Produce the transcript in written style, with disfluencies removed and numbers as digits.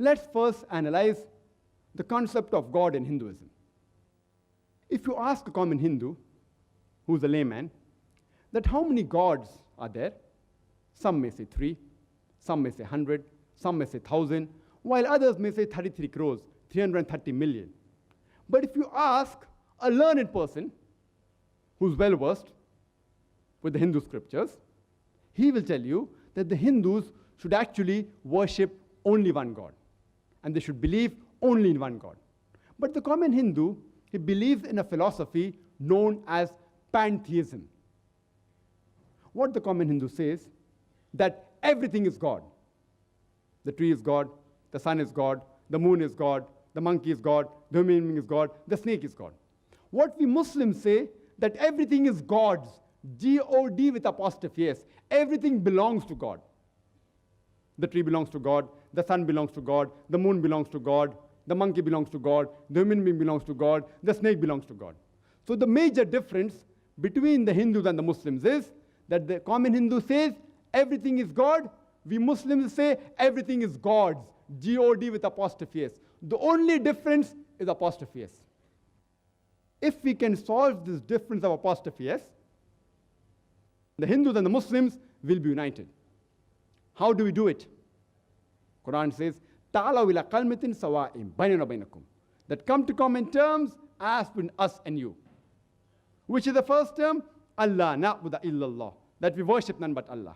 Let's first analyze the concept of God in Hinduism. If you ask a common Hindu, who's a layman, that how many gods are there? Some may say 3, some may say 100, some may say 1,000, while others may say 33 crores, 330 million. But if you ask a learned person who's well-versed with the Hindu scriptures, he will tell you that the Hindus should actually worship only one God, and they should believe only in one God. But the common Hindu, he believes in a philosophy known as pantheism. What the common Hindu says, that everything is God. The tree is God, the sun is God, the moon is God, the monkey is God, the human being is God, the snake is God. What we Muslims say, that everything is God's, G-O-D with apostrophe S. Everything belongs to God. The tree belongs to God, the sun belongs to God, the moon belongs to God, the monkey belongs to God, the human being belongs to God, the snake belongs to God. So the major difference between the Hindus and the Muslims is that the common Hindu says everything is God, we Muslims say everything is God's, G-O-D with apostrophe S. The only difference is apostrophe S. If we can solve this difference of apostrophe S, the Hindus and the Muslims will be united. How do we do it? Quran says, "Ta'alaw ila kalmatin sawa'in baynana baynakum," that come to common terms as between us and you. Which is the first term? Allah na'budu illallah, that we worship none but Allah.